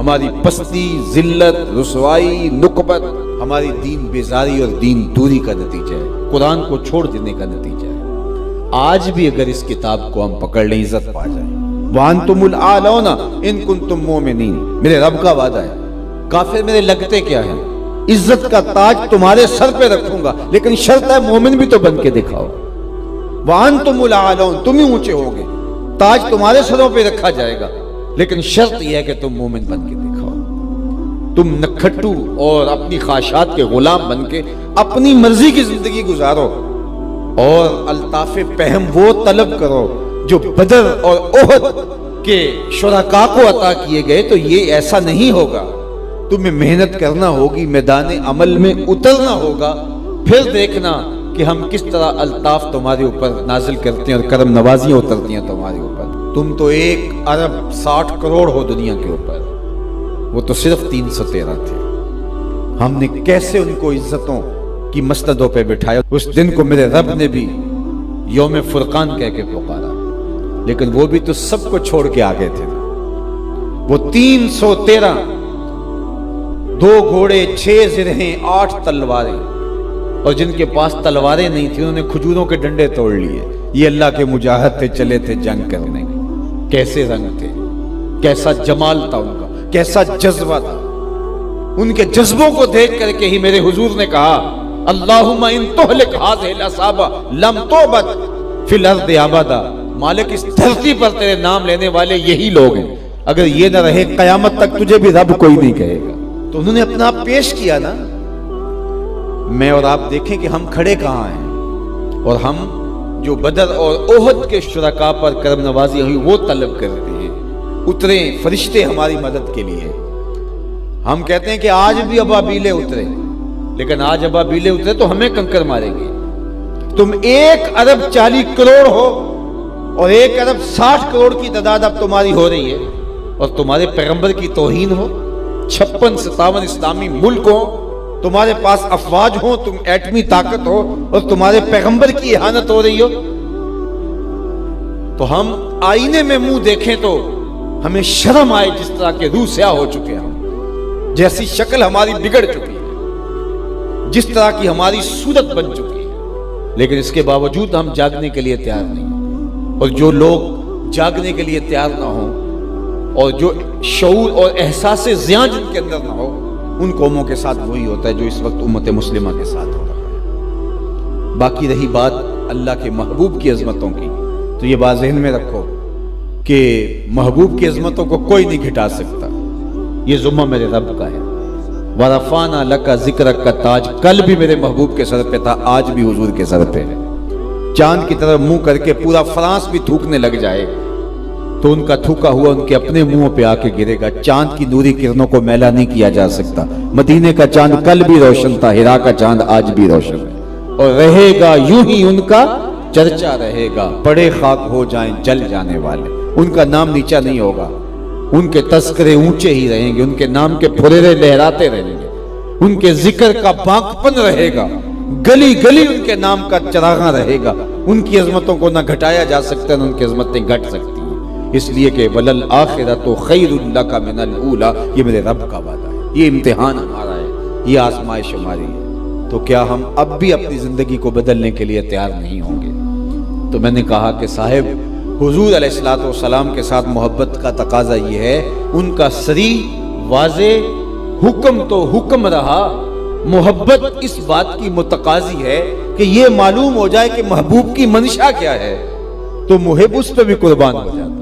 ہماری پستی، ذلت، رسوائی، نکبت ہماری دین بیزاری اور دین دوری کا نتیجہ ہے، قرآن کو چھوڑ دینے کا نتیجہ ہے۔ آج بھی اگر اس کتاب کو ہم پکڑ لیں عزت پا جائیں۔ وَأَنْتُمُ الْأَعْلَوْنَ إِن كُنتُم مُؤْمِنِينَ، میرے رب کا وعدہ ہے۔ کافر میرے لگتے کیا ہیں؟ عزت کا تاج تمہارے سر پہ رکھوں گا، لیکن شرط ہے مومن بھی تو بن کے دکھاؤ۔ وَأَنْتُمُ الْأَعْلَوْنَ، تم ہی اونچے ہوگے، تاج تمہارے سروں پہ رکھا جائے گا، لیکن شرط یہ ہے کہ تم مومن بن کے دکھاؤ۔ تم نکھٹو اور اپنی خواہشات کے غلام بن کے اپنی مرضی کی زندگی گزارو اور الطاف پہم وہ طلب کرو جو بدر اور احد کے شرکاء کو عطا کیے گئے، تو یہ ایسا نہیں ہوگا۔ تمہیں محنت کرنا ہوگی، میدان عمل میں اترنا ہوگا، پھر دیکھنا کہ ہم کس طرح الطاف تمہارے اوپر نازل کرتے ہیں اور کرم نوازیاں اترتی ہیں تمہارے اوپر۔ تم تو 1 ارب 60 کروڑ ہو دنیا کے اوپر، وہ تو صرف 313 تھے۔ ہم نے کیسے ان کو عزتوں کی مسندوں پہ بٹھایا۔ اس دن کو میرے رب نے بھی یوم فرقان کہہ کے پکارا، لیکن وہ بھی تو سب کو چھوڑ کے آگے تھے۔ وہ 313، 2 گھوڑے، 6 زرہیں، 8 تلواریں، اور جن کے پاس تلواریں نہیں تھیں انہوں نے کھجوروں کے ڈنڈے توڑ لیے۔ یہ اللہ کے مجاہد تھے، چلے تھے جنگ کرنے۔ کیسے رنگ تھے، کیسا جمال تھا ان کا، کیسا جذبہ تھا۔ ان کے جذبوں کو دیکھ کر کے ہی میرے حضور نے کہا اللہم ان تہلک ہذہ العصابہ لم تعبد فی الارض ابدا، مالک اس دھرتی پر تیرے نام لینے والے یہی لوگ ہیں، اگر یہ نہ رہے قیامت تک تجھے بھی رب کوئی نہیں کہے گا۔ تو انہوں نے اپنا آپ پیش کیا نا۔ میں اور آپ دیکھیں کہ ہم کھڑے کہاں ہیں، اور ہم جو بدر اور احد کے شرکاء پر کرم نوازی ہوئی وہ طلب کرتے ہیں۔ اترے فرشتے ہماری مدد کے لیے۔ ہم کہتے ہیں کہ آج بھی ابابیلے اترے، لیکن آج ابابیلے اترے تو ہمیں کنکر ماریں گے۔ تم 1 ارب 40 کروڑ ہو اور 1 ارب 60 کروڑ کی تعداد اب تمہاری ہو رہی ہے، اور تمہارے پیغمبر کی توہین ہو۔ 56-57 اسلامی ملک ہو، تمہارے پاس افواج ہو، تم ایٹمی طاقت ہو، اور تمہارے پیغمبر کی اہانت ہو رہی ہو، تو ہم آئینے میں منہ دیکھیں تو ہمیں شرم آئے، جس طرح کے روح سیاہ ہو چکے ہیں ہم، جیسی شکل ہماری بگڑ چکی ہے، جس طرح کی ہماری صورت بن چکی ہے، لیکن اس کے باوجود ہم جاگنے کے لیے تیار نہیں۔ اور جو لوگ جاگنے کے لیے تیار نہ ہوں، اور جو شعور اور احساس زیان جن کے اندر نہ ہو، ان قوموں کے ساتھ وہی ہوتا ہے جو اس وقت امت مسلمہ کے ساتھ ہو رہا ہے۔ باقی رہی بات اللہ کے محبوب کی عظمتوں کی، تو یہ بات ذہن میں رکھو کہ محبوب کی عظمتوں کو کوئی نہیں گھٹا سکتا۔ یہ ذمہ میرے رب کا ہے۔ وَرَفَعْنَا لَكَ ذِكْرَكَ کا تاج کل بھی میرے محبوب کے سر پہ تھا، آج بھی حضور کے سر پہ ہے۔ چاند کی طرف منہ کر کے پورا فرانس بھی تھوکنے لگ جائے تو ان کا تھوکا ہوا ان کے اپنے منہ پہ آ کے گرے گا۔ چاند کی نوری کرنوں کو میلا نہیں کیا جا سکتا۔ مدینے کا چاند کل بھی روشن تھا، ہرا کا چاند آج بھی روشن ہے، اور رہے گا یوں ہی ان کا چرچا رہے گا۔ پڑے خاک ہو جائیں جل جانے والے، ان کا نام نیچا نہیں ہوگا، ان کے تذکرے اونچے ہی رہیں گے، ان کے نام کے پھریرے لہراتے رہیں گے، ان کے ذکر کا پاکپن رہے گا، گلی گلی ان کے نام کا چراغاں رہے گا۔ ان کی عظمتوں کو نہ گھٹایا جا سکتا نہ ان کی عظمتیں گھٹ سکتی ہیں، اس لیے کہ وَلَلْآخِرَةُ خَيْرٌ لَكَ مِنَ الْأُولَىٰ، یہ میرے رب کا وعدہ ہے، یہ امتحان ہمارا ہے، یہ آزمائش ہماری ہے۔ تو کیا ہم اب بھی اپنی زندگی کو بدلنے کے لیے تیار نہیں ہوں گے؟ تو میں نے کہا کہ صاحب حضور علیہ الصلوۃ والسلام کے ساتھ محبت کا تقاضا یہ ہے، ان کا صریح واضح حکم تو حکم رہا، محبت اس بات کی متقاضی ہے کہ یہ معلوم ہو جائے کہ محبوب کی منشا کیا ہے، تو محب اس پہ بھی قربان ہو جاتا ہے۔